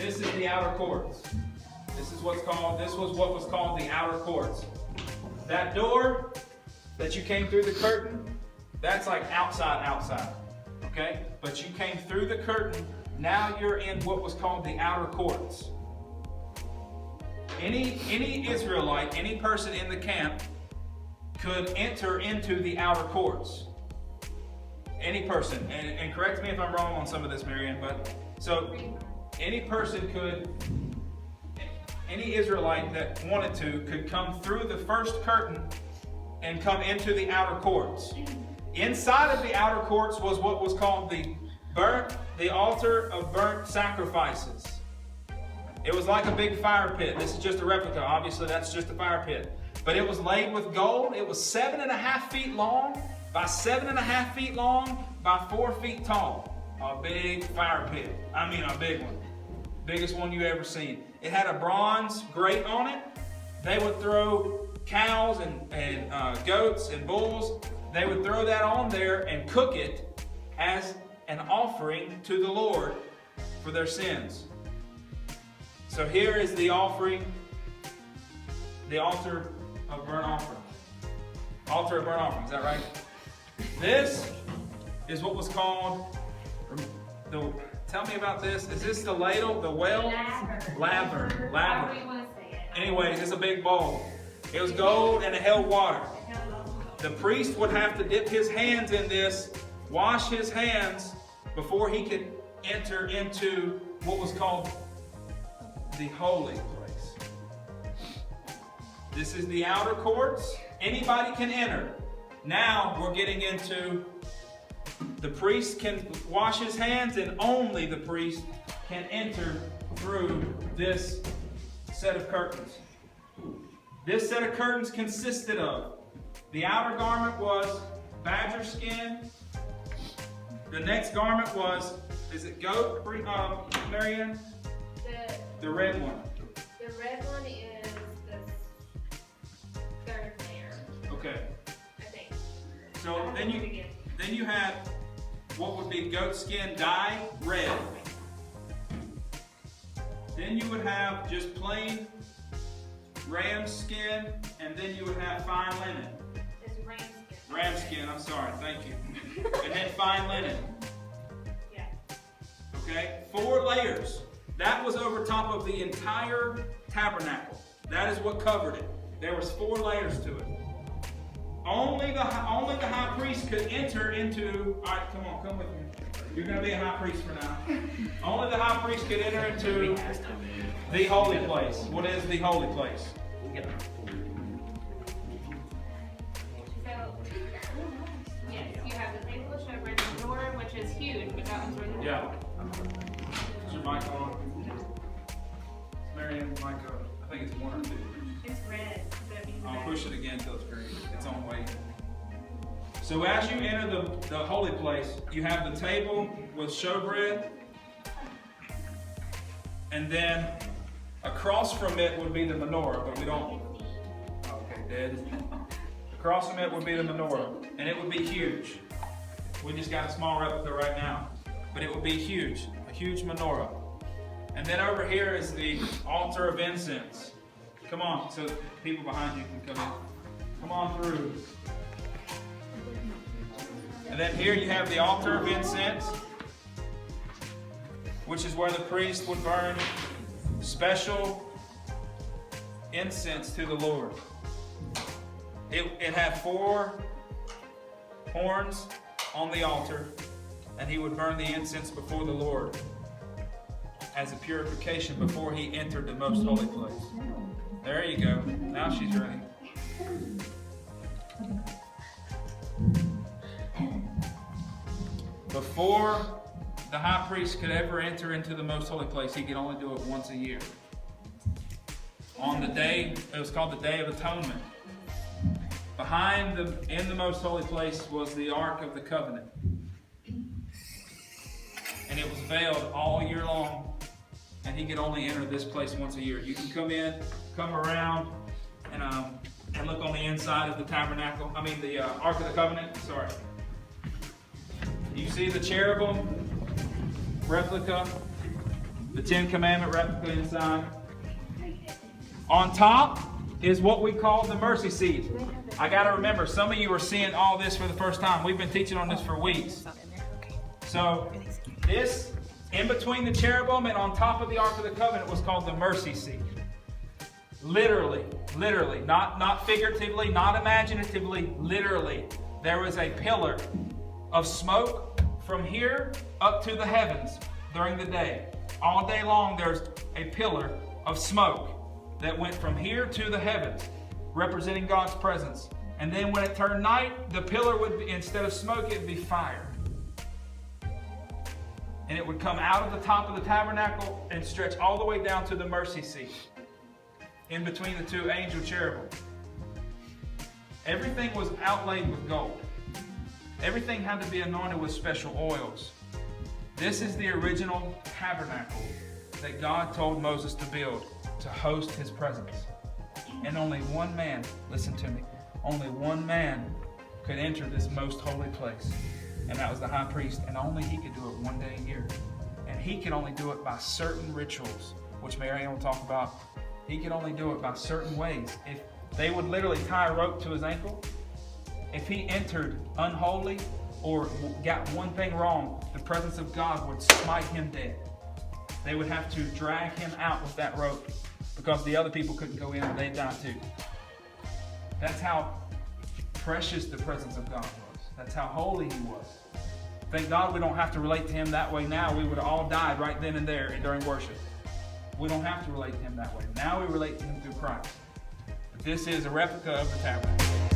This is the outer courts. This was what was called the outer courts. That door that you came through the curtain, that's like outside. Okay? But you came through the curtain, now you're in what was called the outer courts. Any Israelite, any person in the camp could enter into the outer courts. Any person, and correct me if I'm wrong on some of this, Marianne, but so any person could, any Israelite that wanted to could come through the first curtain and come into the outer courts. Inside of the outer courts was what was called the altar of burnt sacrifices. It was like a big fire pit. This is just a replica. Obviously, that's just a fire pit. But it was laid with gold. It was 7.5 feet long by 7.5 feet long by 4 feet tall. A big fire pit. I mean, a big one. Biggest one you ever seen. It had a bronze grate on it. They would throw cows and goats and bulls. They would throw that on there and cook it as an offering to the Lord for their sins. So here is the offering, the altar of burnt offering. Altar of burnt offering, is that right? This is what was called, tell me about this. Is this the ladle, the well? Laver. Anyways, it's a big bowl. It was gold and it held water. The priest would have to dip his hands in this, wash his hands before he could enter into what was called the holy place. This is the outer courts. Anybody can enter. Now we're getting into the priest can wash his hands and only the priest can enter through this set of curtains. This set of curtains consisted of the outer garment was badger skin. The next garment was, is it goat, Marianne? The red one. The red one is the third layer. Okay. I think. So then you had what would be goat skin dyed red. Then you would have just plain ram skin, and then you would have fine linen. It's ram skin. Ram skin, I'm sorry, thank you. It had fine linen. Yeah. Okay, 4 layers. That was over top of the entire tabernacle. That is what covered it. There was 4 layers to it. Only the high priest could enter into. All right, come with me. You're going to be a high priest for now. Only the high priest could enter into the holy place. What is the holy place? So, yes, you have the table of showbread, the door, which is huge, but that one's really Yeah. Is your mic on? Marianne's mic on. I think it's 1 or 2. It's red. So that means I'll red. push it again until it's green. It's on way. So as you enter the holy place, you have the table with showbread, and then across from it would be the menorah, but we don't. Okay, dead. Across from it would be the menorah, and it would be huge. We just got a small replica right now, but it would be huge, a huge menorah. And then over here is the altar of incense. Come on, so people behind you can come in. Come on through. And then here you have the altar of incense, which is where the priest would burn special incense to the Lord. It had 4 horns on the altar, and he would burn the incense before the Lord as a purification before he entered the most holy place. There you go. Now she's ready. Before the high priest could ever enter into the most holy place, he could only do it once a year. On the day, it was called the Day of Atonement. In the most holy place was the Ark of the Covenant. And it was veiled all year long. And he could only enter this place once a year. You can come in, come around, and look on the inside of the tabernacle. I mean the Ark of the Covenant, sorry. You see the cherubim replica The Ten Commandment replica inside. On top is what we call the mercy seat. I got to remember, some of you are seeing all this for the first time. We've been teaching on this for weeks. So this, in between the cherubim and on top of the Ark of the Covenant, was called the mercy seat. Literally, not figuratively, not imaginatively, literally. There was a pillar of smoke from here up to the heavens during the day. All day long there's a pillar of smoke that went from here to the heavens, representing God's presence. And then when it turned night, the pillar would be, instead of smoke, it would be fire. And it would come out of the top of the tabernacle and stretch all the way down to the mercy seat, in between the two angel cherubim. Everything was outlaid with gold. Everything had to be anointed with special oils. This is the original tabernacle that God told Moses to build to host his presence. And only one man, listen to me, only one man could enter this most holy place. And that was the high priest. And only he could do it one day a year. And he could only do it by certain rituals, which Mary Ann will talk about. He could only do it by certain ways. If they would literally tie a rope to his ankle, if he entered unholy or got one thing wrong, the presence of God would smite him dead. They would have to drag him out with that rope because the other people couldn't go in and they'd die too. That's how precious the presence of God was. That's how holy he was. Thank God we don't have to relate to him that way now. We would have all died right then and there during worship. We don't have to relate to him that way. Now we relate to him through Christ. But this is a replica of the tabernacle.